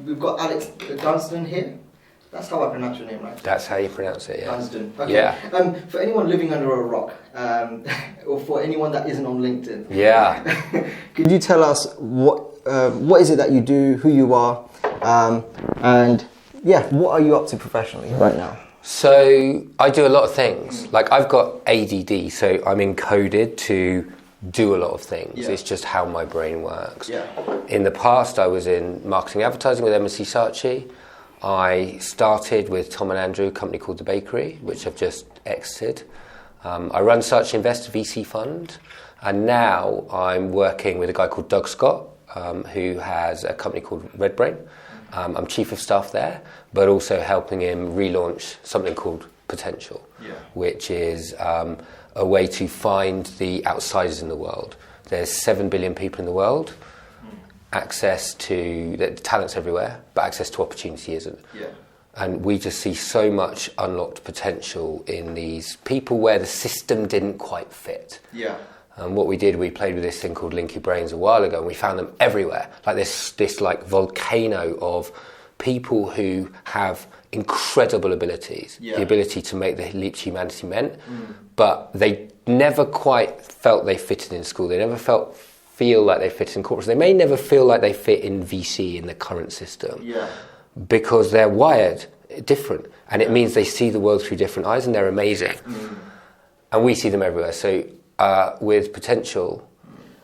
We've got Alex Dunsdon here. That's how I pronounce your name, right? That's how you pronounce it, yeah. Dunsdon. Okay. Yeah. For anyone living under a rock, or for anyone that isn't on LinkedIn. Yeah. Could you tell us what is it that you do, who you are, and yeah, what are you up to professionally right now? So I do a lot of things. Like I've got ADD, so I'm encoded to do a lot of things. Yeah. It's just how my brain works. Yeah. In the past, I was in marketing advertising with MSc Saatchi. I started with Tom and Andrew, a company called The Bakery, which I've just exited. I run SaatchInvest, a VC fund, and now I'm working with a guy called Doug Scott, who has a company called Redbrain. I'm chief of staff there, but also helping him relaunch something called Potential, which is a way to find the outsiders in the world. There's 7 billion people in the world. Access to the talent's everywhere, but access to opportunity isn't. Yeah. And we just see so much unlocked potential in these people where the system didn't quite fit. Yeah. And what we did, we played with this thing called Linkie brains a while ago, and we found them everywhere. Like this like volcano of people who have incredible abilities, the ability to make the leap to humanity meant, but they never quite felt they fitted in school. They never feel like they fit in corporates. They may never feel like they fit in VC in the current system because they're wired different, and it means they see the world through different eyes, and they're amazing. And we see them everywhere. So with Potential,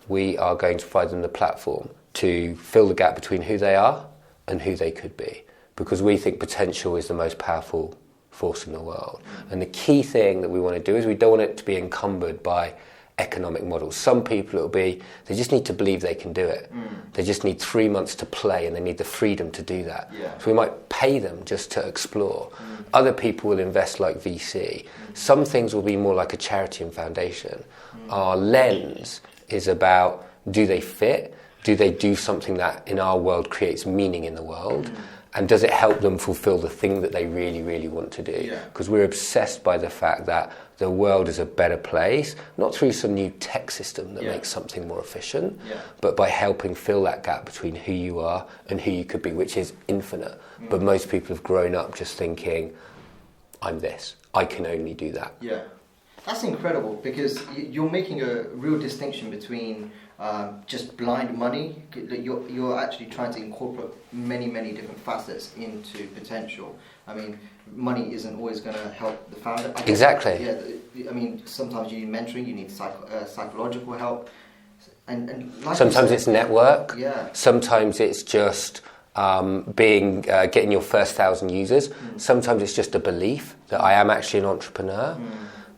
we are going to provide them the platform to fill the gap between who they are and who they could be, because we think potential is the most powerful force in the world. And the key thing that we want to do is we don't want it to be encumbered by economic models. Some people it'll be, they just need to believe they can do it. They just need 3 months to play, and they need the freedom to do that. So we might pay them just to explore. Other people will invest like VC. Some things will be more like a charity and foundation. Our lens is about, do they fit? Do they do something that in our world creates meaning in the world? And does it help them fulfill the thing that they really, really want to do? Because we're obsessed by the fact that the world is a better place, not through some new tech system that makes something more efficient, but by helping fill that gap between who you are and who you could be, which is infinite. But most people have grown up just thinking, I'm this, I can only do that. Yeah, that's incredible, because you're making a real distinction between just blind money. You're actually trying to incorporate many different facets into Potential. I mean, money isn't always going to help the founder. Exactly. Yeah, I mean, sometimes you need mentoring, you need psychological help, and like sometimes it's network. Yeah. Sometimes it's just getting your first 1,000 users. Sometimes it's just a belief that I am actually an entrepreneur.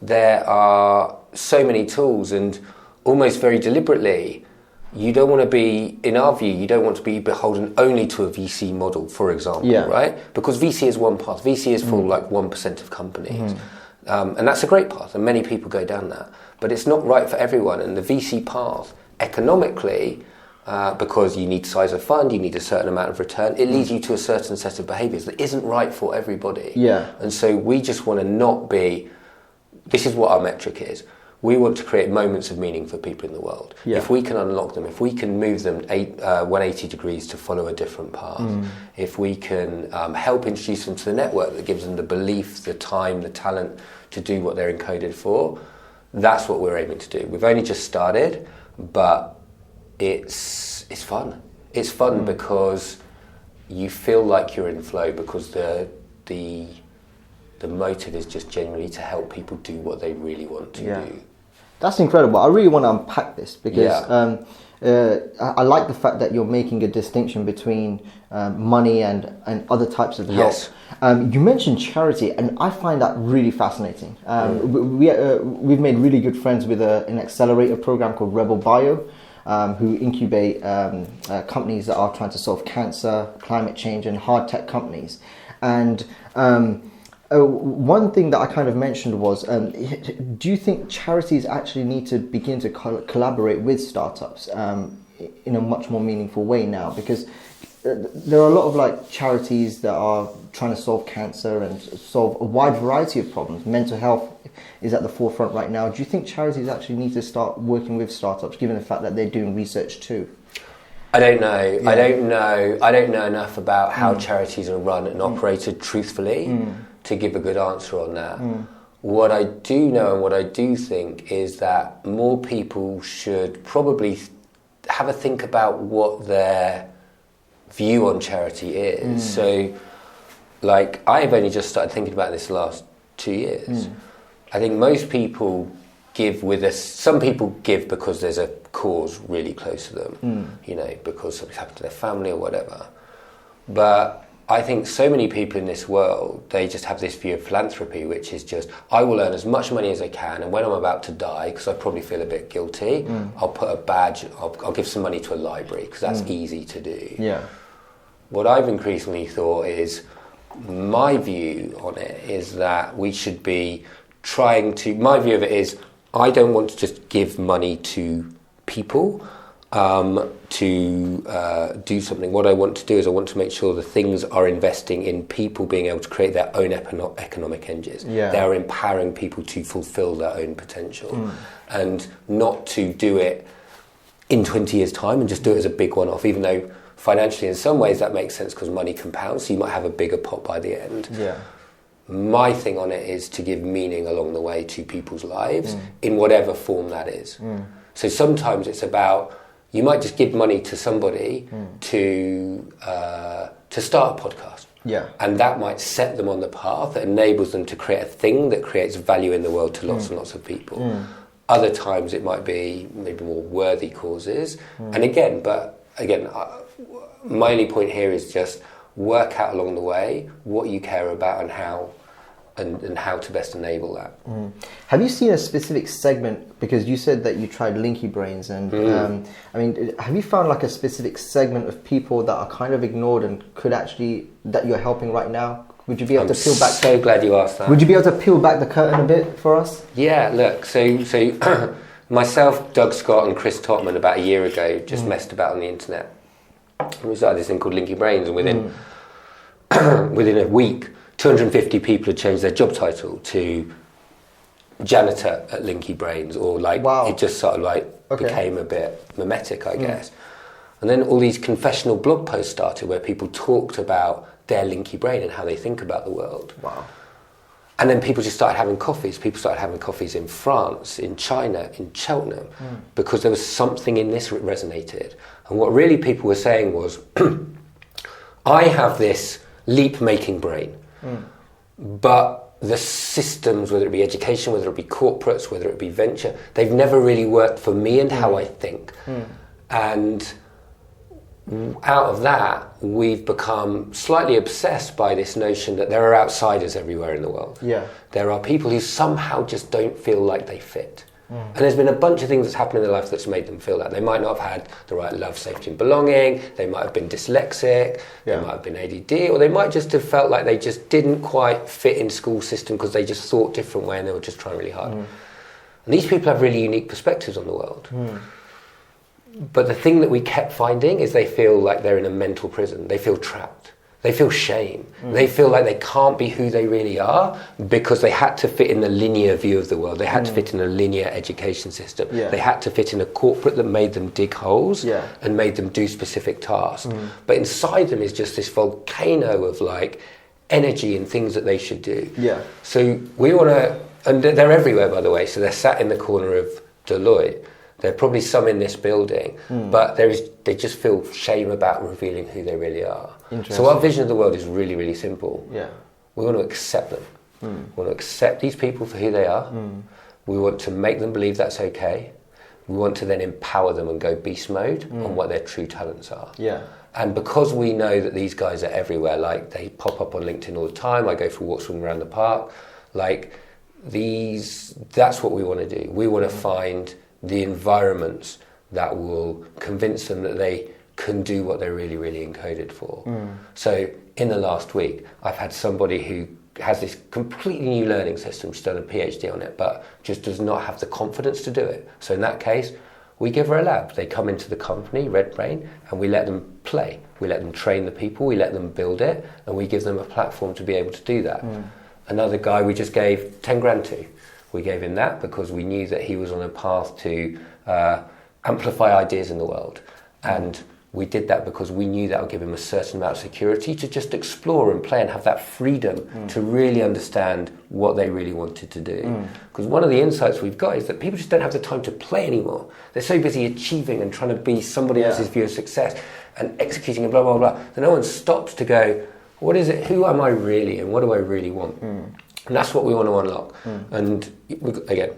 There are so many tools, and almost very deliberately, you don't want to be, in our view, you don't want to be beholden only to a VC model, for example, right? Because VC is one path. VC is for like 1% of companies. And that's a great path, and many people go down that. But it's not right for everyone. And the VC path, economically, because you need size of fund, you need a certain amount of return, it leads you to a certain set of behaviours that isn't right for everybody. And so we just want to not be, this is what our metric is. We want to create moments of meaning for people in the world. If we can unlock them, if we can move them 180 degrees to follow a different path, if we can help introduce them to the network that gives them the belief, the time, the talent to do what they're encoded for, that's what we're aiming to do. We've only just started, but it's fun. It's fun because you feel like you're in flow, because the motive is just genuinely to help people do what they really want to do. That's incredible. I really want to unpack this, because I like the fact that you're making a distinction between money and other types of help. You mentioned charity, and I find that really fascinating. We've made really good friends with an accelerator program called Rebel Bio, who incubate companies that are trying to solve cancer, climate change, and hard tech companies. And one thing that I kind of mentioned was, do you think charities actually need to begin to collaborate with startups in a much more meaningful way now? Because there are a lot of like charities that are trying to solve cancer and solve a wide variety of problems. Mental health is at the forefront right now. Do you think charities actually need to start working with startups, given the fact that they're doing research too? I don't know. Yeah. I don't know enough about how charities are run and operated truthfully to give a good answer on that. What I do know and what I do think is that more people should probably have a think about what their view on charity is. So, like, I've only just started thinking about this the last 2 years. I think most people give with us. Some people give because there's a cause really close to them, you know, because something's happened to their family or whatever. But I think so many people in this world, they just have this view of philanthropy, which is just, I will earn as much money as I can, and when I'm about to die, because I probably feel a bit guilty, I'll put a badge, I'll give some money to a library, because that's easy to do. Yeah. What I've increasingly thought is, my view on it is that we should be trying to, my view of it is, I don't want to just give money to people to do something. What I want to do is I want to make sure the things are investing in people being able to create their own economic engines. Yeah. They are empowering people to fulfill their own potential and not to do it in 20 years' time and just do it as a big one-off, even though financially in some ways that makes sense because money compounds, so you might have a bigger pot by the end. Yeah. My thing on it is to give meaning along the way to people's lives in whatever form that is. So sometimes it's about, you might just give money to somebody to start a podcast. Yeah. And that might set them on the path that enables them to create a thing that creates value in the world to lots and lots of people. Other times it might be maybe more worthy causes. And again, my only point here is just work out along the way what you care about and how to best enable that. Have you seen a specific segment, because you said that you tried Linkie Brains, and I mean, have you found like a specific segment of people that are kind of ignored and could actually, that you're helping right now? Would you be able to peel back? So glad you asked that. Would you be able to peel back the curtain a bit for us? Yeah, look, so myself, Doug Scott and Chris Totman about a year ago just messed about on the internet. We started this thing called Linkie Brains, and within a week 250 people had changed their job title to janitor at Linkie Brains, or like it just sort of like became a bit mimetic, I guess. And then all these confessional blog posts started where people talked about their Linkie Brain and how they think about the world. Wow. And then people just started having coffees. People started having coffees in France, in China, in Cheltenham, because there was something in this that resonated. And what really people were saying was, I have this leap-making brain, but the systems, whether it be education, whether it be corporates, whether it be venture, they've never really worked for me and how I think. And out of that, we've become slightly obsessed by this notion that there are outsiders everywhere in the world. Yeah. There are people who somehow just don't feel like they fit. And there's been a bunch of things that's happened in their life that's made them feel that. They might not have had the right love, safety and belonging, they might have been dyslexic, they might have been ADD, or they might just have felt like they just didn't quite fit in school system because they just thought different way and they were just trying really hard. And these people have really unique perspectives on the world. But the thing that we kept finding is they feel like they're in a mental prison. They feel trapped. They feel shame. They feel like they can't be who they really are because they had to fit in the linear view of the world. They had to fit in a linear education system. They had to fit in a corporate that made them dig holes and made them do specific tasks. But inside them is just this volcano of like energy and things that they should do. So we want to, and they're everywhere, by the way. So they're sat in the corner of Deloitte. There are probably some in this building, but they just feel shame about revealing who they really are. So our vision of the world is really, really simple. We want to accept them. We want to accept these people for who they are. We want to make them believe that's okay. We want to then empower them and go beast mode on what their true talents are. And because we know that these guys are everywhere, like they pop up on LinkedIn all the time, I go for walks from around the park, like that's what we want to do. We want to find the environments that will convince them that they can do what they're really, really encoded for. So in the last week, I've had somebody who has this completely new learning system, she's done a PhD on it, but just does not have the confidence to do it. So in that case, we give her a lab. They come into the company, Red Brain, and we let them play. We let them train the people, we let them build it, and we give them a platform to be able to do that. Another guy we just gave 10 grand to. We gave him that because we knew that he was on a path to amplify ideas in the world. And we did that because we knew that would give him a certain amount of security to just explore and play and have that freedom to really understand what they really wanted to do. Because one of the insights we've got is that people just don't have the time to play anymore. They're so busy achieving and trying to be somebody else's view of success and executing and blah, blah, blah, that no one stops to go, what is it, who am I really and what do I really want? And that's what we want to unlock. And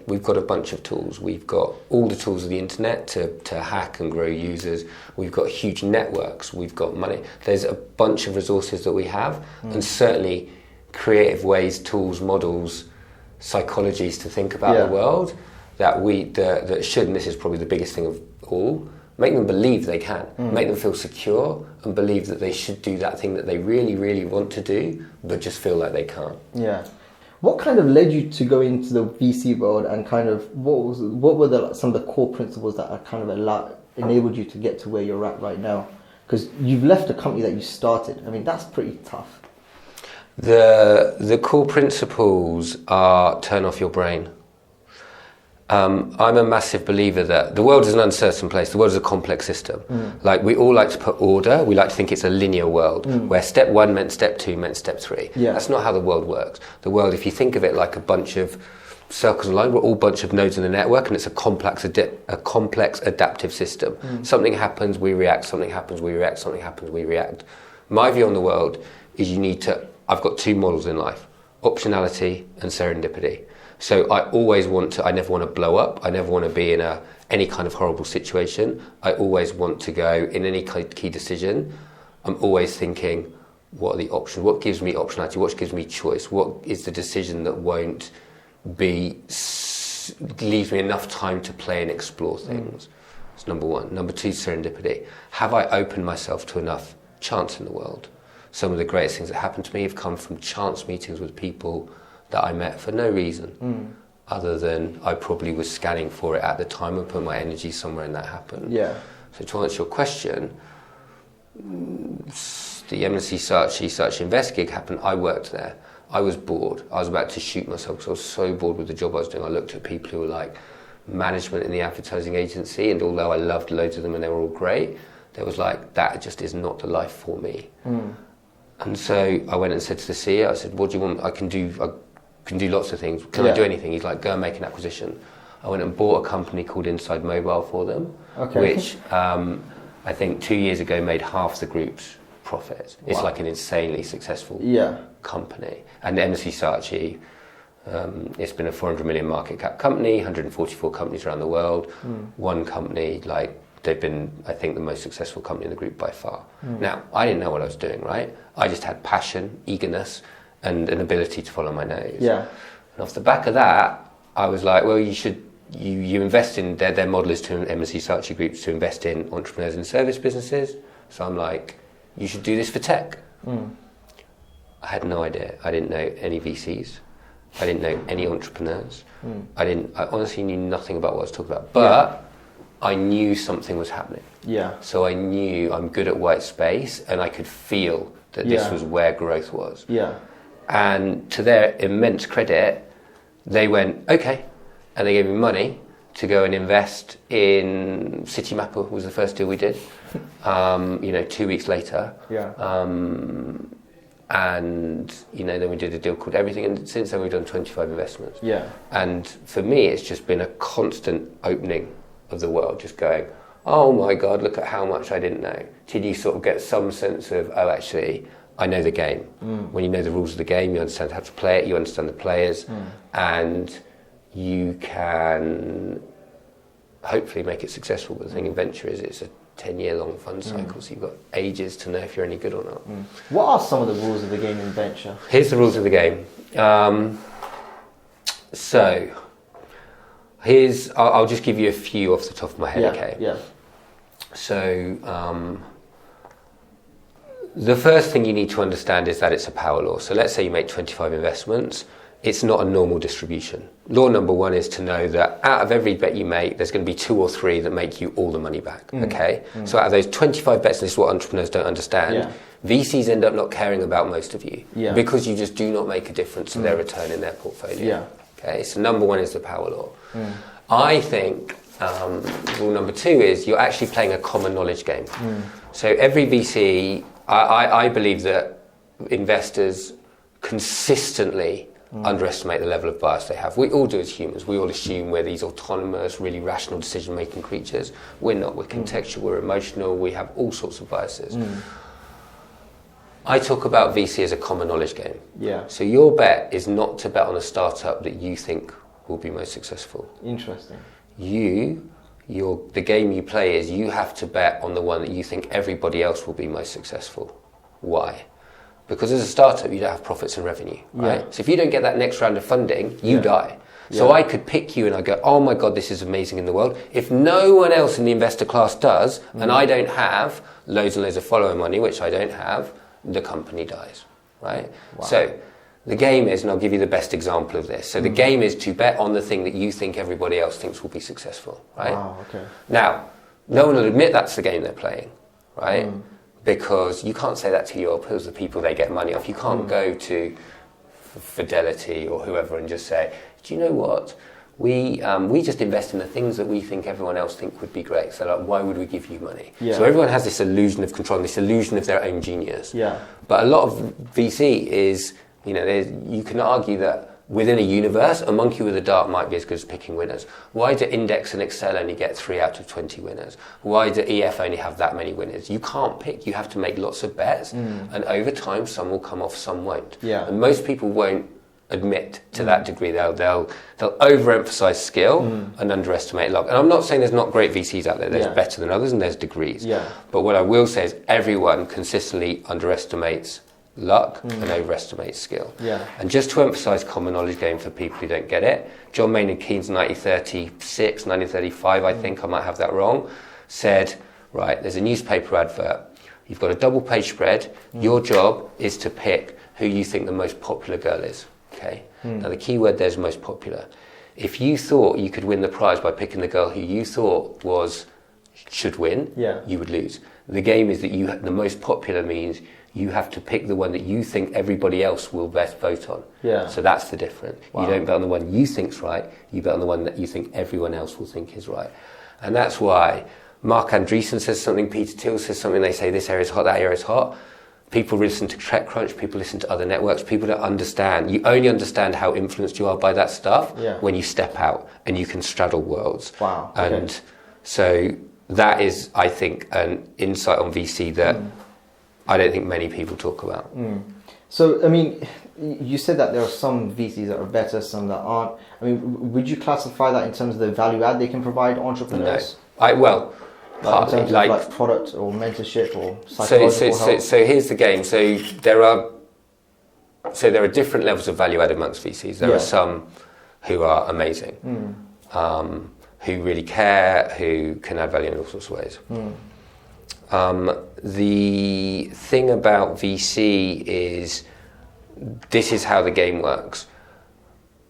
we've got a bunch of tools. We've got all the tools of the internet to hack and grow users. We've got huge networks. We've got money. There's a bunch of resources that we have, and certainly creative ways, tools, models, psychologies to think about the world that should, and this is probably the biggest thing of all, make them believe they can, make them feel secure and believe that they should do that thing that they really, really want to do, but just feel like they can't. Yeah. What kind of led you to go into the VC world, and kind of what were some of the core principles that are kind of enabled you to get to where you're at right now? Because you've left a company that you started. I mean, that's pretty tough. The core principles are turn off your brain. I'm a massive believer that the world is an uncertain place. The world is a complex system. Like, we all like to put order. We like to think it's a linear world where step 1 meant step 2 meant step 3. That's not how the world works. The world, if you think of it like a bunch of circles and lines, we're all a bunch of nodes in the network, and it's a complex adaptive system. Something happens, we react. Something happens, we react. Something happens, we react. My view on the world is I've got 2 models in life: optionality and serendipity. So I never want to blow up. I never want to be in any kind of horrible situation. I always want to go in any key decision. I'm always thinking, what are the options? What gives me optionality? What gives me choice? What is the decision that won't leaves me enough time to play and explore things? That's number 1. Number 2, serendipity. Have I opened myself to enough chance in the world? Some of the greatest things that happened to me have come from chance meetings with people that I met for no reason, other than I probably was scanning for it at the time and put my energy somewhere, and that happened. So to answer your question, the MNC SaatchInvest gig happened. I worked there. I was bored. I was about to shoot myself because I was so bored with the job I was doing. I looked at people who were like management in the advertising agency, and although I loved loads of them and they were all great, there was like, that just is not the life for me. And so I went and said to the CEO, I said, what do you want? I can do lots of things. Can I do anything? He's like, go and make an acquisition. I went and bought a company called Inside Mobile for them, which I think 2 years ago made half the group's profit. It's like an insanely successful company. And MNC Saatchi, it's been a 400 million market cap company, 144 companies around the world. One company, like, they've been, I think, the most successful company in the group by far. Now, I didn't know what I was doing, right? I just had passion, eagerness, and an ability to follow my nose. And off the back of that, I was like, well, you invest in, their model is to MNC Saatchi groups to invest in entrepreneurs and service businesses. So I'm like, you should do this for tech. I had no idea. I didn't know any VCs. I didn't know any entrepreneurs. I honestly knew nothing about what I was talking about. But I knew something was happening. So I knew I'm good at white space, and I could feel that this was where growth was. And to their immense credit, they went, okay. And they gave me money to go and invest in Citymapper, was the first deal we did, 2 weeks later. And, then we did a deal called Everything. And since then, we've done 25 investments. And for me, it's just been a constant opening of the world, just going, oh my God, look at how much I didn't know. Till you sort of get some sense of, oh, actually, I know the game. When you know the rules of the game, you understand how to play it, you understand the players, and you can hopefully make it successful. But the thing in venture is it's a 10-year-long fund cycle, so you've got ages to know if you're any good or not. What are some of the rules of the game in venture? Here's the rules of the game. I'll just give you a few off the top of my head, okay? So, the first thing you need to understand is that it's a power law. So let's say you make 25 investments. It's not a normal distribution. Law number 1 is to know that out of every bet you make, there's going to be 2 or 3 that make you all the money back, okay? So out of those 25 bets, and this is what entrepreneurs don't understand, VCs end up not caring about most of you because you just do not make a difference to their return in their portfolio. Okay, so number 1 is the power law. I think rule number 2 is you're actually playing a common knowledge game. So every VC, I believe that investors consistently underestimate the level of bias they have. We all do as humans. We all assume we're these autonomous, really rational decision-making creatures. We're not. We're contextual, we're emotional, we have all sorts of biases. I talk about VC as a common knowledge game. Yeah. So your bet is not to bet on a startup that you think will be most successful. Interesting. The game you play is you have to bet on the one that you think everybody else will be most successful. Why? Because as a startup, you don't have profits and revenue, right? Yeah. So if you don't get that next round of funding, you die. So I could pick you and I go, oh my God, this is amazing in the world. If no one else in the investor class does, and I don't have loads and loads of follower money, which I don't have, the company dies, right? Wow. So the game is, and I'll give you the best example of this. So the game is to bet on the thing that you think everybody else thinks will be successful, right? Wow, okay. Now, no one will admit that's the game they're playing, right? Because you can't say that to your peers, the people they get money off. You can't go to Fidelity or whoever and just say, do you know what? We just invest in the things that we think everyone else think would be great. So like, why would we give you money? Yeah. So everyone has this illusion of control, this illusion of their own genius. Yeah. But a lot of VC is, you can argue that within a universe, a monkey with a dart might be as good as picking winners. Why do Index and Excel only get 3 out of 20 winners? Why do EF only have that many winners? You can't pick. You have to make lots of bets, and over time, some will come off, some won't. Yeah. And most people won't admit to that degree. They'll overemphasize skill and underestimate luck. And I'm not saying there's not great VCs out there. There's better than others, and there's degrees. Yeah. But what I will say is everyone consistently underestimates luck and overestimates skill. Yeah. And just to emphasize common knowledge game for people who don't get it, John Maynard Keynes 1936, 1935, I think, I might have that wrong, said, right, there's a newspaper advert, you've got a double page spread, your job is to pick who you think the most popular girl is. Okay. Now the key word there is most popular. If you thought you could win the prize by picking the girl who you thought should win, you would lose. The game is that the most popular means you have to pick the one that you think everybody else will best vote on. Yeah. So that's the difference. Wow. You don't bet on the one you think's right, you bet on the one that you think everyone else will think is right. And that's why Mark Andreessen says something, Peter Thiel says something, they say this area is hot, that area is hot. People listen to TechCrunch, people listen to other networks, people don't understand. You only understand how influenced you are by that stuff when you step out and you can straddle worlds. Wow. Okay. And so that is, I think, an insight on VC that I don't think many people talk about. So, I mean, you said that there are some VCs that are better, some that aren't. I mean, would you classify that in terms of the value add they can provide entrepreneurs? No. Partly, in terms of like product or mentorship or psychological help? So here's the game. So there are different levels of value add amongst VCs. There are some who are amazing, who really care, who can add value in all sorts of ways. The thing about VC is this is how the game works.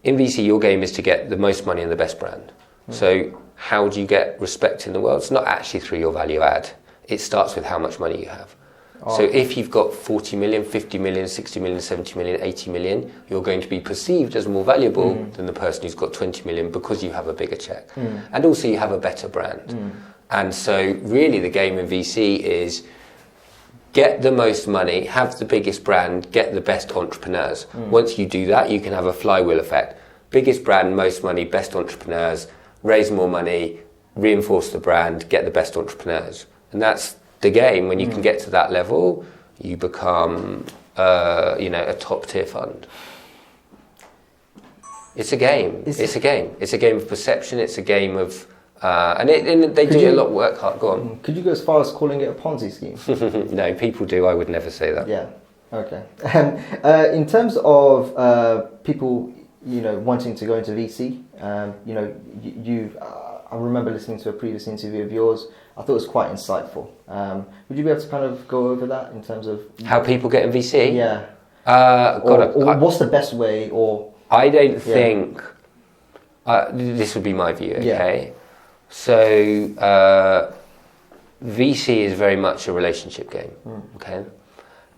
In VC, your game is to get the most money and the best brand. So how do you get respect in the world? It's not actually through your value add. It starts with how much money you have. So if you've got 40 million, 50 million, 60 million, 70 million, 80 million, you're going to be perceived as more valuable than the person who's got 20 million because you have a bigger check. And also you have a better brand. And so really the game in VC is get the most money, have the biggest brand, get the best entrepreneurs. Once you do that, you can have a flywheel effect. Biggest brand, most money, best entrepreneurs, raise more money, reinforce the brand, get the best entrepreneurs. And that's the game. When you can get to that level, you become a top tier fund. It's a game. It's a game. It's a game of perception. It's a game of and they do a lot of work hard. Go on. Could you go as far as calling it a Ponzi scheme? No, people do. I would never say that. Yeah. Okay. In terms of people, wanting to go into VC, I remember listening to a previous interview of yours. I thought it was quite insightful. Would you be able to kind of go over that in terms of how people get in VC? Yeah. Or what's the best way? Or I don't think this would be my view. Okay. Yeah. So VC is very much a relationship game. Okay,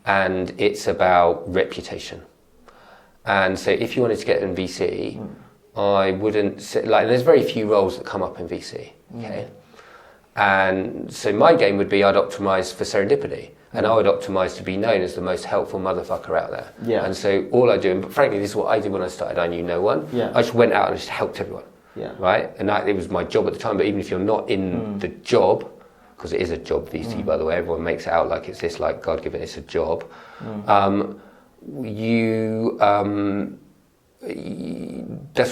and it's about reputation. And so if you wanted to get in VC, I wouldn't sit like. There's very few roles that come up in VC. Okay, and so my game would be I'd optimize for serendipity, and I would optimize to be known as the most helpful motherfucker out there. Yeah. And so all I do, and frankly, this is what I did when I started. I knew no one. Yeah. I just went out and just helped everyone. Yeah. Right, and it was my job at the time. But even if you're not in the job, because it is a job, VC, by the way, everyone makes it out like it's this like God-given. It's a job. That's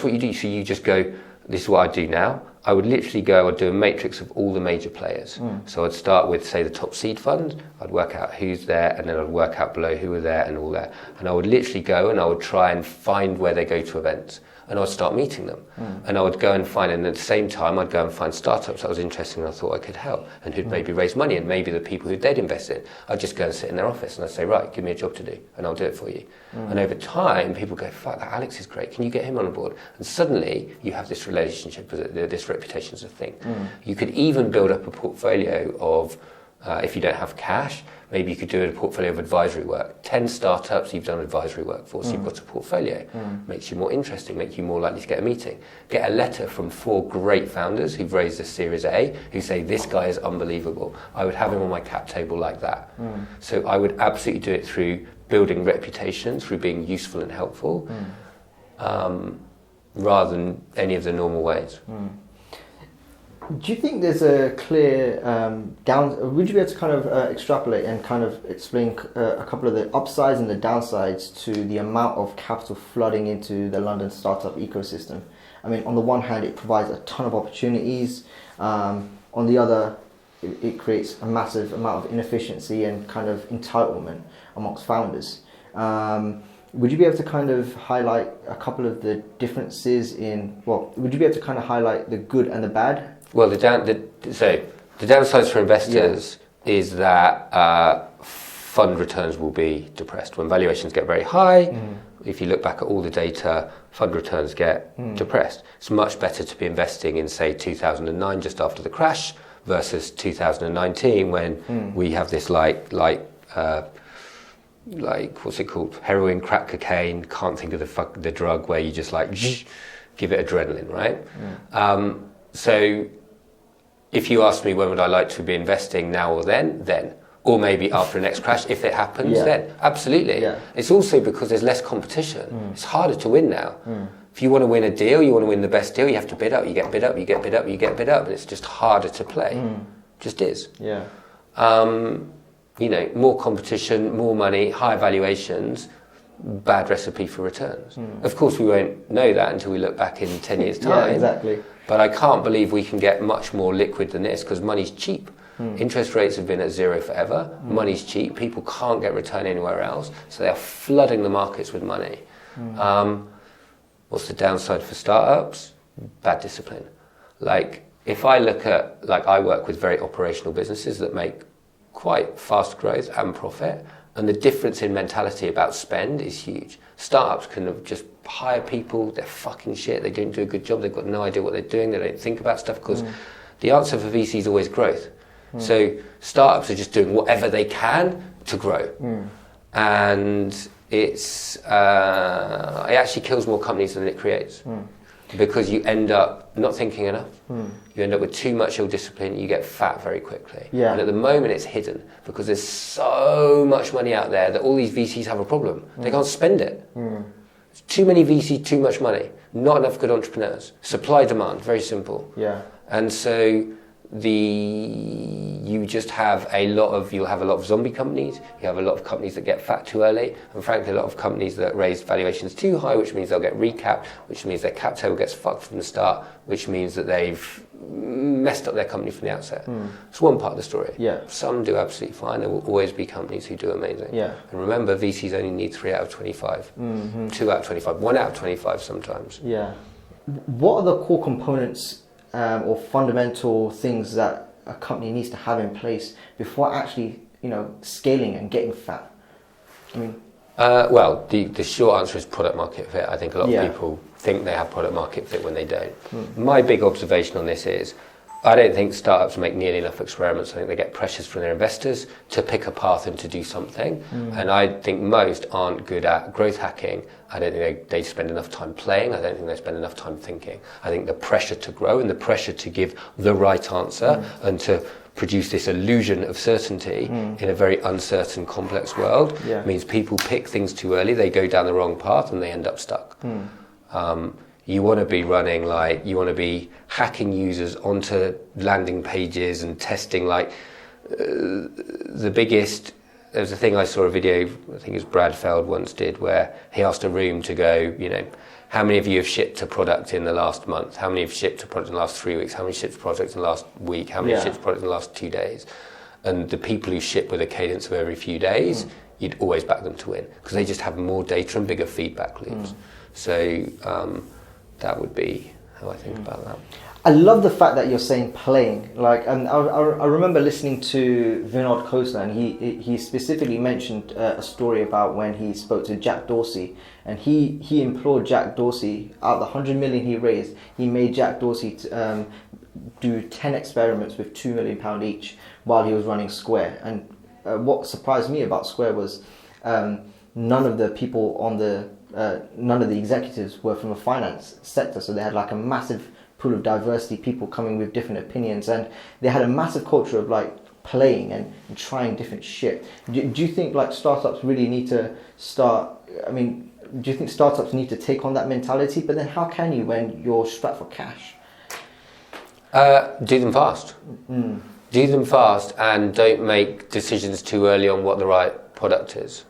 what you do. So you just go, this is what I do now. I would literally go, I'd do a matrix of all the major players. So I'd start with, say, the top seed fund. I'd work out who's there, and then I'd work out below who are there and all that. And I would literally go and I would try and find where they go to events. And I would start meeting them. And I would go and find, and at the same time, I'd go and find startups that was interesting and I thought I could help, and who'd maybe raise money, and maybe the people who they'd invest in. I'd just go and sit in their office and I'd say, right, give me a job to do, and I'll do it for you. And over time, people go, fuck, that Alex is great, can you get him on board? And suddenly, you have this relationship, this reputation is a thing. You could even build up a portfolio of, if you don't have cash, maybe you could do a portfolio of advisory work. 10 startups you've done advisory work for, so you've got a portfolio. Makes you more interesting, makes you more likely to get a meeting. Get a letter from 4 great founders who've raised a Series A, who say, this guy is unbelievable. I would have him on my cap table like that. So I would absolutely do it through building reputation, through being useful and helpful, rather than any of the normal ways. Do you think there's a clear would you be able to kind of extrapolate and kind of explain a couple of the upsides and the downsides to the amount of capital flooding into the London startup ecosystem? I mean, on the one hand, it provides a ton of opportunities. On the other, it creates a massive amount of inefficiency and kind of entitlement amongst founders. Would you be able to kind of highlight a couple of the differences would you be able to kind of highlight the good and the bad? Well, the downsides for investors is that fund returns will be depressed. When valuations get very high, if you look back at all the data, fund returns get depressed. It's much better to be investing in, say, 2009, just after the crash, versus 2019, when we have this like what's it called? Heroin, crack cocaine, can't think of the drug where you just give it adrenaline, right? So if you ask me when would I like to be investing, now or then, or maybe after the next crash, if it happens, then absolutely. Yeah. It's also because there's less competition. It's harder to win now. If you want to win a deal, you want to win the best deal, you have to bid up, you get bid up, you get bid up, you get bid up, and it's just harder to play. Just is. Yeah. More competition, more money, higher valuations, bad recipe for returns. Of course, we won't know that until we look back in 10 years' time. Yeah, exactly. But I can't believe we can get much more liquid than this, because money's cheap. Interest rates have been at zero forever. Money's cheap. People can't get return anywhere else, so they're flooding the markets with money. What's the downside for startups? Bad discipline. If I look at, I work with very operational businesses that make quite fast growth and profit, and the difference in mentality about spend is huge. Startups can just hire people, they're fucking shit, they don't do a good job, they've got no idea what they're doing, they don't think about stuff, because the answer for VC is always growth. So startups are just doing whatever they can to grow. And it actually kills more companies than it creates. Because you end up not thinking enough. You end up with too much ill discipline, you get fat very quickly. Yeah. And at the moment it's hidden, because there's so much money out there that all these VCs have a problem. They can't spend it. Too many VC, too much money. Not enough good entrepreneurs. Supply, demand, very simple. Yeah. And so you'll have a lot of zombie companies, you have a lot of companies that get fat too early, and frankly a lot of companies that raise valuations too high, which means they'll get recapped, which means their cap table gets fucked from the start, which means that they've messed up their company from the outset. It's one part of the story. Yeah. Some do absolutely fine. There will always be companies who do amazing. Yeah. And remember, VCs only need 3 out of 25, 2 out of 25, 1 out of 25 sometimes. Yeah. What are the core components or fundamental things that a company needs to have in place before actually, scaling and getting fat? I mean, the short answer is product market fit. I think a lot of people think they have product market fit when they don't. My big observation on this is, I don't think startups make nearly enough experiments. I think they get pressures from their investors to pick a path and to do something. And I think most aren't good at growth hacking. I don't think they spend enough time playing. I don't think they spend enough time thinking. I think the pressure to grow and the pressure to give the right answer and to produce this illusion of certainty in a very uncertain, complex world means people pick things too early. They go down the wrong path and they end up stuck. You want to be you want to be hacking users onto landing pages and testing the biggest. There was a thing I saw a video, I think it was Brad Feld once did, where he asked a room to go, how many of you have shipped a product in the last month? How many have shipped a product in the last 3 weeks? How many shipped a product in the last week? How many have shipped a product in the last 2 days? And the people who ship with a cadence of every few days, you'd always back them to win because they just have more data and bigger feedback loops. So that would be how I think about that. I love the fact that you're saying playing. And I remember listening to Vinod Khosla, and he specifically mentioned a story about when he spoke to Jack Dorsey, and he implored Jack Dorsey, out of the 100 million he raised, he made Jack Dorsey to, do 10 experiments with £2 million each while he was running Square. And what surprised me about Square was none of the people on none of the executives were from a finance sector, so they had a massive pool of diversity, people coming with different opinions, and they had a massive culture of playing and trying different shit. Do you think startups really need to start? Do you think startups need to take on that mentality? But then how can you when you're strapped for cash? Do them fast. Do them fast, and don't make decisions too early on what the right product is.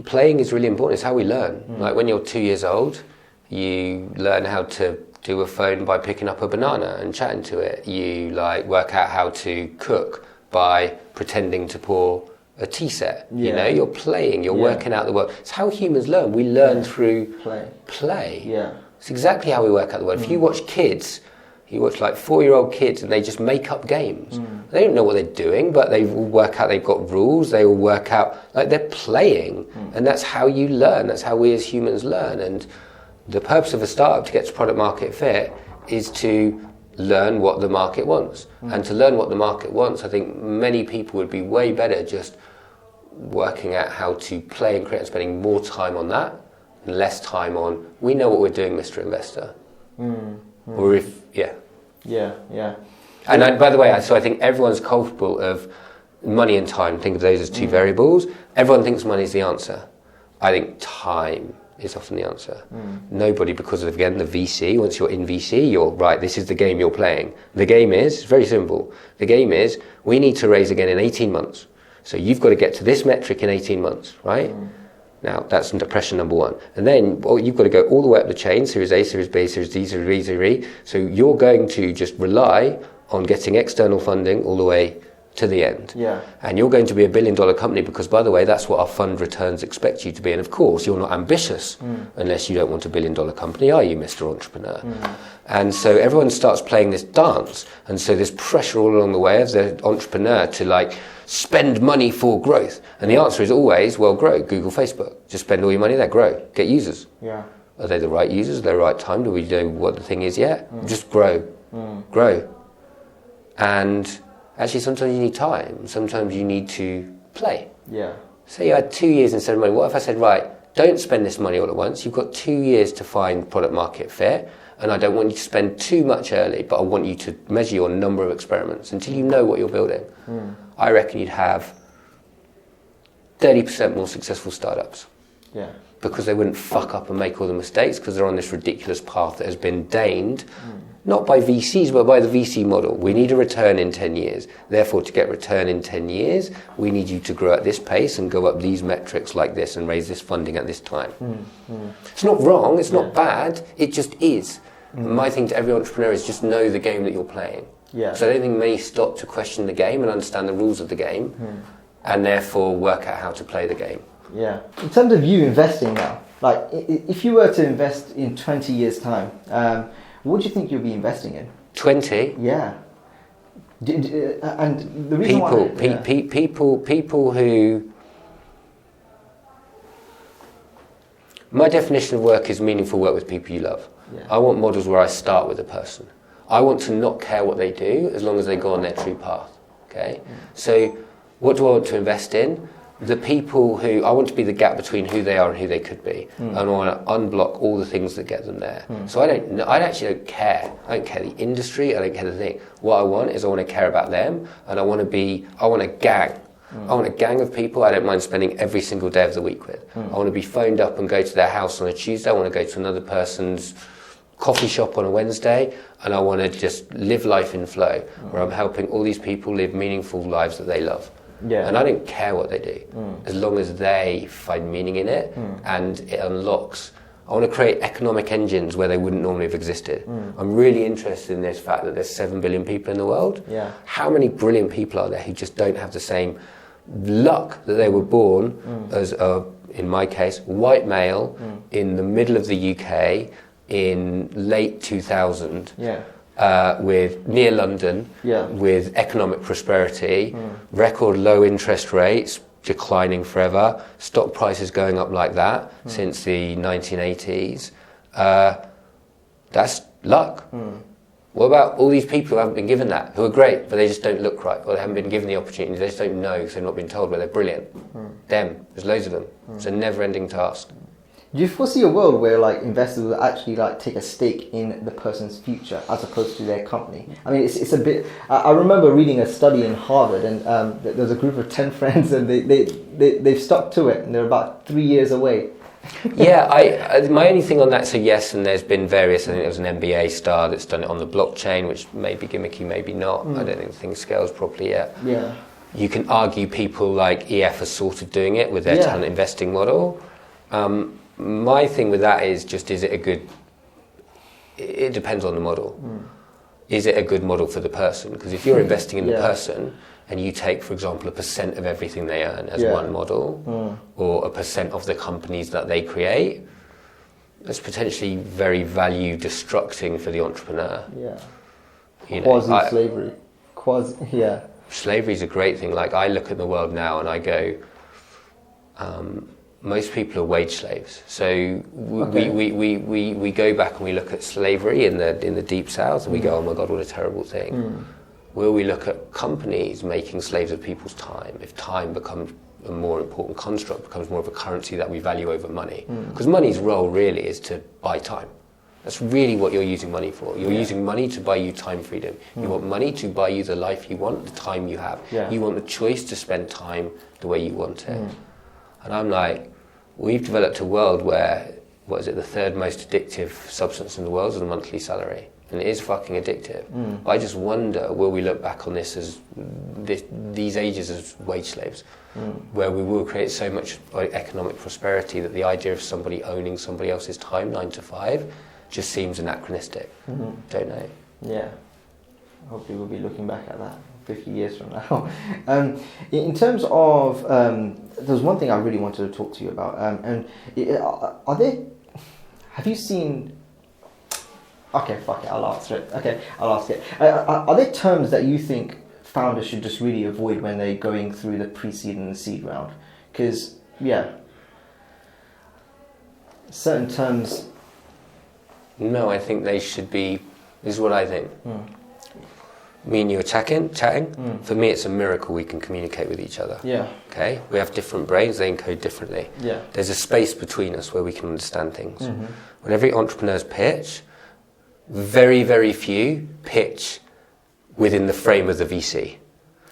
Playing is really important. It's how we learn. When you're 2 years old, you learn how to do a phone by picking up a banana and chatting to it. You work out how to cook by pretending to pour a tea set. You're playing, you're working out the world. It's how humans learn. We learn through play. It's exactly how we work out the world. If you watch kids, you watch 4-year-old kids and they just make up games. They don't know what they're doing, but they all work out, they've got rules, they all work out, they're playing. And that's how you learn, that's how we as humans learn. And the purpose of a startup to get to product market fit is to learn what the market wants. And to learn what the market wants, I think many people would be way better just working out how to play and create and spending more time on that and less time on, we know what we're doing, Mr. Investor. Or if, And by the way, so I think everyone's culpable of money and time. Think of those as two variables. Everyone thinks money is the answer. I think time is often the answer. Nobody, because of, again, the VC, once you're in VC, you're right, this is the game you're playing. The game is, very simple, the game is, we need to raise again in 18 months. So you've got to get to this metric in 18 months, right? Now, that's depression number one. And then you've got to go all the way up the chain, Series A, Series B, Series D, Series B, Series E. So you're going to just rely on getting external funding all the way to the end. And you're going to be a $1 billion company because, by the way, that's what our fund returns expect you to be. And of course, you're not ambitious unless you don't want a $1 billion company, are you, Mr. Entrepreneur? And so everyone starts playing this dance. And so there's pressure all along the way as the entrepreneur to spend money for growth. And the answer is always, well, grow. Google, Facebook. Just spend all your money there, grow. Get users. Are they the right users? Are they the right time? Do we know what the thing is yet? Just grow. Grow. And actually, sometimes you need time. Sometimes you need to play. Say you had 2 years instead of money. What if I said, right, don't spend this money all at once. You've got 2 years to find product market fit. And I don't want you to spend too much early, but I want you to measure your number of experiments until you know what you're building. I reckon you'd have 30% more successful startups. Because they wouldn't fuck up and make all the mistakes because they're on this ridiculous path that has been deigned, not by VCs, but by the VC model. We need a return in 10 years. Therefore, to get return in 10 years, we need you to grow at this pace and go up these metrics like this and raise this funding at this time. It's not wrong, it's not bad, it just is. My thing to every entrepreneur is just know the game that you're playing. So I don't think many stop to question the game and understand the rules of the game and therefore work out how to play the game. In terms of you investing now, if you were to invest in 20 years' time, what do you think you'll be investing in? 20? And the reason people who... My definition of work is meaningful work with people you love. Yeah. I want models where I start with a person. I want to not care what they do as long as they go on their true path. Okay? So what do I want to invest in? The people who, I want to be the gap between who they are and who they could be. And I want to unblock all the things that get them there. So I actually don't care. I don't care the industry, I don't care the thing. What I want is I want to care about them, and I want a gang. I want a gang of people I don't mind spending every single day of the week with. I want to be phoned up and go to their house on a Tuesday. I want to go to another person's coffee shop on a Wednesday, and I want to just live life in flow, where I'm helping all these people live meaningful lives that they love. Yeah. And I don't care what they do, as long as they find meaning in it, and it unlocks. I want to create economic engines where they wouldn't normally have existed. I'm really interested in this fact that there's 7 billion people in the world. Yeah. How many brilliant people are there who just don't have the same luck that they were born as in my case, white male in the middle of the UK in late 2000, with near London, with economic prosperity, record low interest rates, declining forever, stock prices going up like that since the 1980s. That's luck. What about all these people who haven't been given that, who are great, but they just don't look right, or they haven't been given the opportunity, they just don't know because they've not been told, but they're brilliant. Them, there's loads of them. It's a never-ending task. Do you foresee a world where like investors will actually like take a stake in the person's future as opposed to their company? I mean, it's a bit. I remember reading a study in Harvard, and there was a group of 10 friends, and they've stuck to it, and they're about 3 years away. Yeah, my only thing on that, so yes, and there's been various. I think there was an MBA star that's done it on the blockchain, which may be gimmicky, maybe not. I don't think the thing scales properly yet. Yeah. You can argue people like EF are sort of doing it with their talent investing model. My thing with that is just, is it a good... It depends on the model. Is it a good model for the person? Because if you're investing in the person and you take, for example, 1% of everything they earn as one model, or 1% of the companies that they create, that's potentially very value destructing for the entrepreneur. Yeah. You know, Quasi-slavery. Slavery is a great thing. Like, I look at the world now and I go... most people are wage slaves. So we go back and we look at slavery in the deep south, and we go, oh my God, what a terrible thing. Will we look at companies making slaves of people's time? If time becomes a more important construct, becomes more of a currency that we value over money. Because money's role really is to buy time. That's really what you're using money for. You're using money to buy you time freedom. You want money to buy you the life you want, the time you have. You want the choice to spend time the way you want it. And I'm like, we've developed a world where, what is it, the third most addictive substance in the world is the monthly salary. And it is fucking addictive. But I just wonder, will we look back on this as these ages as wage slaves, where we will create so much economic prosperity that the idea of somebody owning somebody else's time, 9 to 5, just seems anachronistic. Don't know. Yeah. Hopefully we'll be looking back at that 50 years from now. In terms of, there's one thing I really wanted to talk to you about. Have you seen... Okay, fuck it, I'll ask it. Are there terms that you think founders should just really avoid when they're going through the pre-seed and the seed round? Because, certain terms... No, I think they should be... This is what I think. Me and you are chatting. For me, it's a miracle we can communicate with each other. Okay? We have different brains, they encode differently. There's a space between us where we can understand things. When every entrepreneur's pitch, very, very few pitch within the frame of the VC.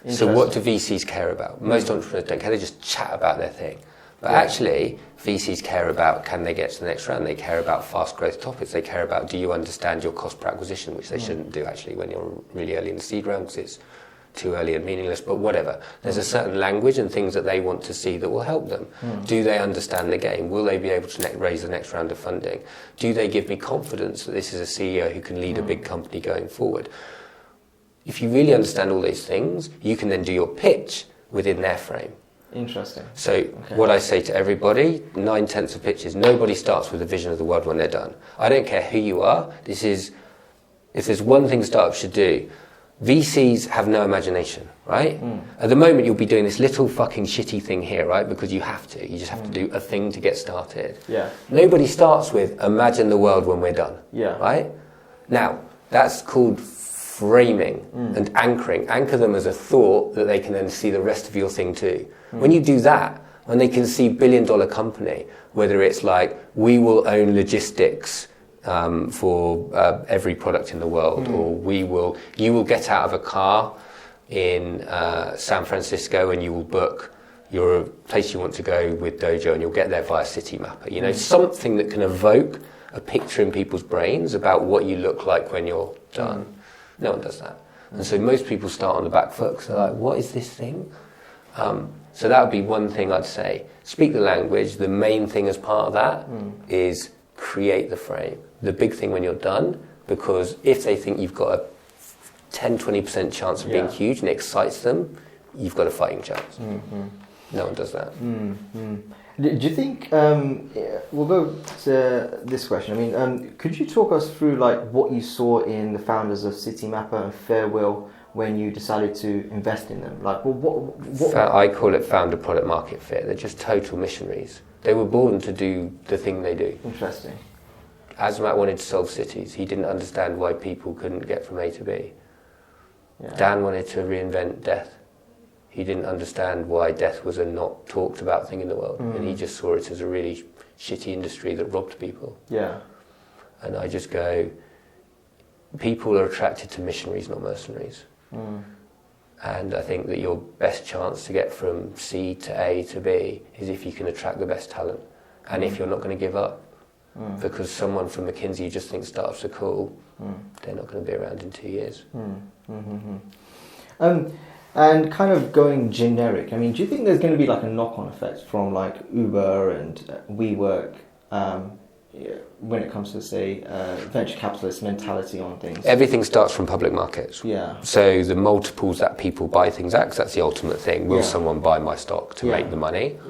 So what do VCs care about? Most entrepreneurs don't care, they just chat about their thing. But actually, VCs care about, can they get to the next round? They care about fast growth topics. They care about, do you understand your cost per acquisition, which they shouldn't do actually when you're really early in the seed round, because it's too early and meaningless, but whatever. There's a certain language and things that they want to see that will help them. Do they understand the game? Will they be able to raise the next round of funding? Do they give me confidence that this is a CEO who can lead a big company going forward? If you really understand all those things, you can then do your pitch within their frame. Interesting. So what I say to everybody, 9/10 of pitches, nobody starts with a vision of the world when they're done. I don't care who you are. This is, if there's one thing startups should do, VCs have no imagination, right? At the moment, you'll be doing this little fucking shitty thing here, right? Because you have to. You just have to do a thing to get started. Yeah. Nobody starts with, imagine the world when we're done. Yeah. Right? Now, that's called framing and anchoring. Anchor them as a thought that they can then see the rest of your thing too. When you do that, when they can see billion-dollar company, whether it's like, we will own logistics for every product in the world, or you will get out of a car in San Francisco and you will book your place you want to go with Dojo and you'll get there via Citymapper. You know, something that can evoke a picture in people's brains about what you look like when you're done. No one does that. And so most people start on the back foot because they're like, what is this thing? So that would be one thing I'd say. Speak the language. The main thing as part of that is create the frame. The big thing when you're done, because if they think you've got a 10-20% chance of being huge and it excites them, you've got a fighting chance. No one does that. Do you think, we'll go to this question. I mean, could you talk us through like what you saw in the founders of Citymapper and Farewill when you decided to invest in them? Like, well, what I call it founder product market fit. They're just total missionaries. They were born to do the thing they do. Interesting. Azmat wanted to solve cities. He didn't understand why people couldn't get from A to B. Yeah. Dan wanted to reinvent death. He didn't understand why death was a not talked about thing in the world. And he just saw it as a really shitty industry that robbed people. Yeah. And I just go, people are attracted to missionaries, not mercenaries. And I think that your best chance to get from C to A to B is if you can attract the best talent. And if you're not going to give up. Because someone from McKinsey who just thinks startups are cool, they're not going to be around in 2 years. And kind of going generic, I mean, do you think there's going to be like a knock-on effect from like Uber and WeWork when it comes to, say, venture capitalist mentality on things? Everything starts from public markets. Yeah. So the multiples that people buy things at, 'cause that's the ultimate thing. Will someone buy my stock to make the money?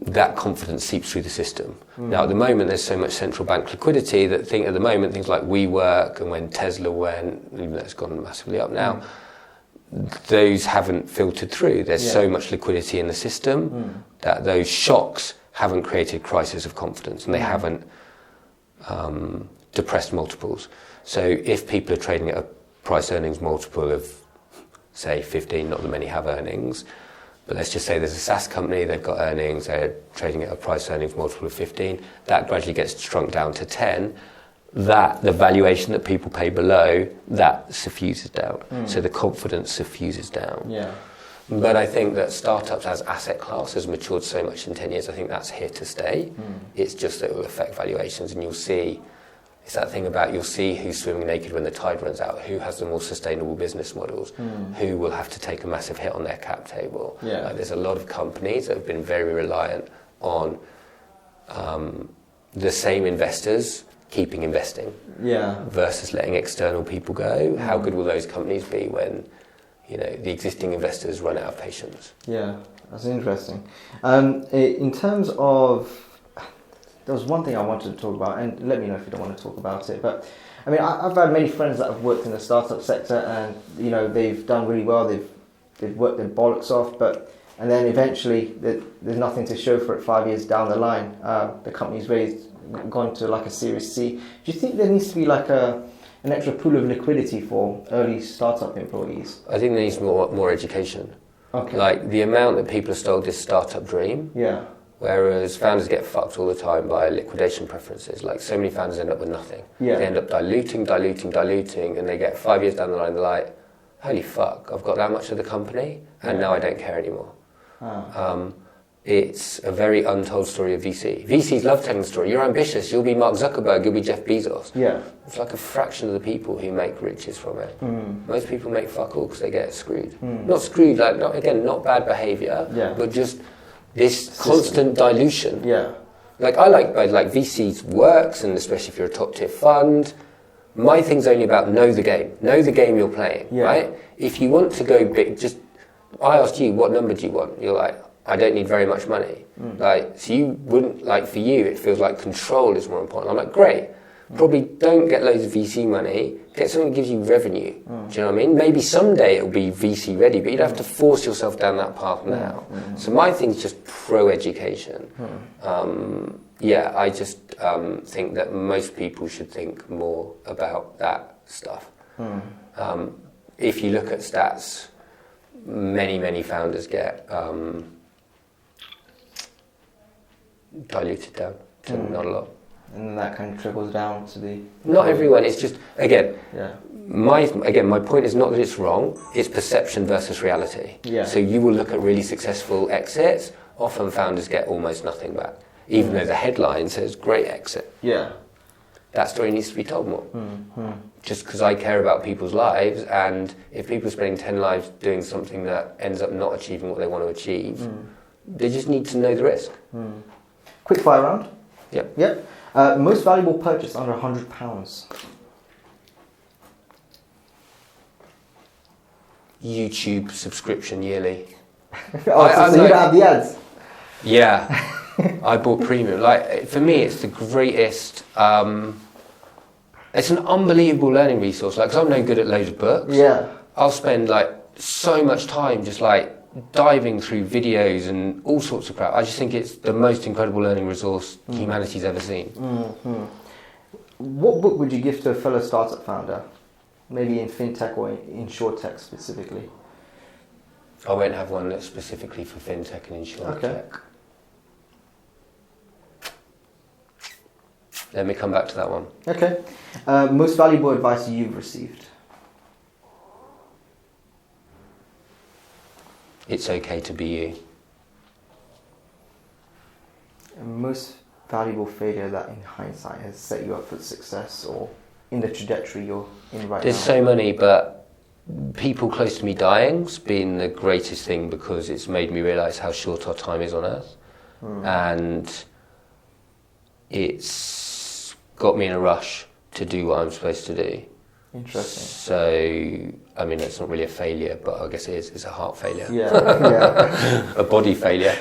That confidence seeps through the system. Now, at the moment, there's so much central bank liquidity that at the moment, things like WeWork and when Tesla went, even though it's gone massively up now, those haven't filtered through. There's so much liquidity in the system that those shocks haven't created crisis of confidence and they haven't depressed multiples. So if people are trading at a price earnings multiple of, say, 15, not that many have earnings, but let's just say there's a SaaS company, they've got earnings, they're trading at a price earnings multiple of 15, that gradually gets shrunk down to 10, that the valuation that people pay below, that suffuses down. So the confidence suffuses down. Yeah. But I think that startups as asset class has matured so much in 10 years, I think that's here to stay. It's just that it will affect valuations and you'll see, it's that thing about you'll see who's swimming naked when the tide runs out, who has the more sustainable business models, who will have to take a massive hit on their cap table. Yeah. There's a lot of companies that have been very reliant on the same investors keeping investing versus letting external people go. How good will those companies be when the existing investors run out of patience? Yeah, that's interesting. In terms of, there was one thing I wanted to talk about, and let me know if you don't want to talk about it, but I mean, I've had many friends that have worked in the startup sector and, they've done really well, they've worked their bollocks off, and then eventually there's nothing to show for it 5 years down the line. The company's gone to like a Series C. Do you think there needs to be like an extra pool of liquidity for early startup employees? I think there needs more education. Okay. Like the amount that people are sold this startup dream. Yeah. Whereas founders get fucked all the time by liquidation preferences. Like so many founders end up with nothing. Yeah. They end up diluting, and they get 5 years down the line, they're like, holy fuck, I've got that much of the company, and now I don't care anymore. It's a very untold story of VC. VCs love telling the story. You're ambitious, you'll be Mark Zuckerberg, you'll be Jeff Bezos. Yeah. It's like a fraction of the people who make riches from it. Most people make fuck all because they get screwed. Not screwed, like not bad behaviour, but just this constant dilution. Yeah. Like I like VCs works, and especially if you're a top tier fund. My thing's only about know the game you're playing, right? If you want to go big, I asked you, what number do you want? You're like, I don't need very much money. So you wouldn't, for you, it feels like control is more important. I'm like, great. Probably don't get loads of VC money. Get something that gives you revenue. Do you know what I mean? Maybe someday it'll be VC ready, but you'd have to force yourself down that path now. So my thing is just pro-education. I just think that most people should think more about that stuff. If you look at stats, many founders get diluted down to not a lot. And then that kind of trickles down to the... Not everyone, it's just, again, my point is not that it's wrong, it's perception versus reality. Yeah. So you will look at really successful exits, often founders get almost nothing back, even though the headline says great exit. Yeah. That story needs to be told more. Just because I care about people's lives, and if people are spending 10 lives doing something that ends up not achieving what they want to achieve, they just need to know the risk. Quick fire round. Yep. Most valuable purchase under £100? YouTube subscription yearly. So you don't have the ads? Yeah. I bought premium. Like, for me, it's the greatest... it's an unbelievable learning resource. Like, 'cause I'm no good at loads of books. Yeah. I'll spend, like, so much time just, like, diving through videos and all sorts of crap. I just think it's the most incredible learning resource humanity's ever seen. What book would you give to a fellow startup founder? Maybe in fintech or in insurtech specifically? I won't have one that's specifically for fintech and insurtech. Let me come back to that one. Okay. Most valuable advice you've received? It's okay to be you. Most valuable failure that in hindsight has set you up for success or in the trajectory you're in right There's now? so many, but people close to me dying's been the greatest thing because it's made me realise how short our time is on Earth. And it's got me in a rush to do what I'm supposed to do. Interesting. So, I mean, it's not really a failure, but I guess it is. It's a heart failure. Yeah. A body failure.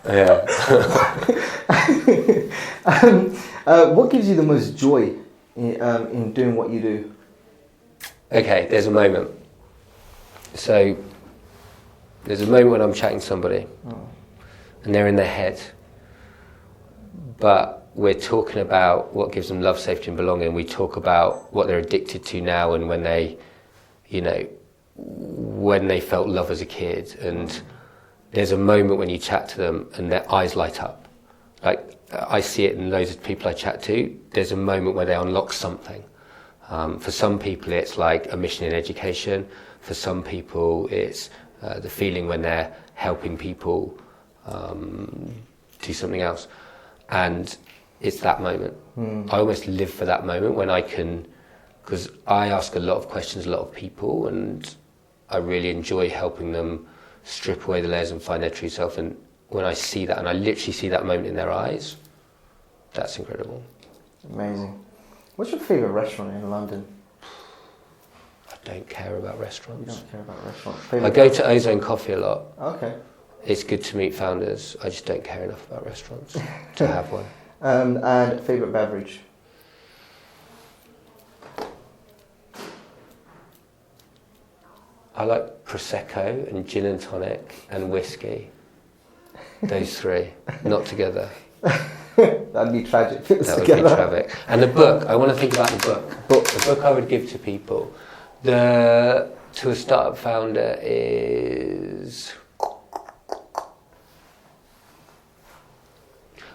Yeah. What gives you the most joy in doing what you do? Okay, there's a moment. So, there's a moment when I'm chatting to somebody, and they're in their head, but we're talking about what gives them love, safety and belonging. We talk about what they're addicted to now and when they, when they felt love as a kid. And there's a moment when you chat to them and their eyes light up. Like, I see it in loads of people I chat to. There's a moment where they unlock something. For some people, it's like a mission in education. For some people, it's the feeling when they're helping people do something else. And it's that moment. I almost live for that moment when I can, because I ask a lot of questions, a lot of people, and I really enjoy helping them strip away the layers and find their true self. And when I see that, and I literally see that moment in their eyes, that's incredible. Amazing. What's your favourite restaurant in London? I don't care about restaurants. You don't care about restaurants? I go to Ozone Coffee a lot. Okay. It's good to meet founders. I just don't care enough about restaurants to have one. And favourite beverage? I like Prosecco and gin and tonic and whiskey. Those three, not together. That'd be tragic if it was That together. would be tragic. And the book, I want to think about the book. The book I would give to people, to a startup founder is...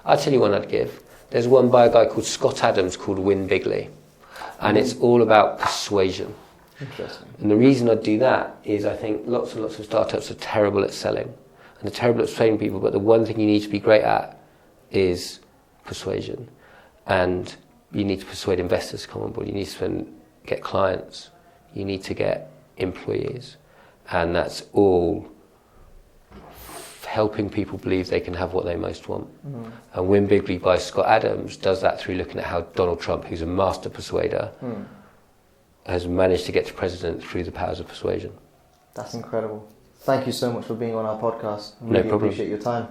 I'll tell you one I'd give. There's one by a guy called Scott Adams called Win Bigly. And it's all about persuasion. Interesting. And the reason I do that is I think lots and lots of startups are terrible at selling. And they're terrible at persuading people, but the one thing you need to be great at is persuasion. And you need to persuade investors to come on board. You need to get clients. You need to get employees. And that's all helping people believe they can have what they most want. And Win Bigly by Scott Adams does that through looking at how Donald Trump, who's a master persuader, has managed to get to president through the powers of persuasion. That's incredible. Thank you so much for being on our podcast. No problem. Appreciate your time.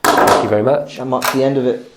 Thank you very much. That marks the end of it.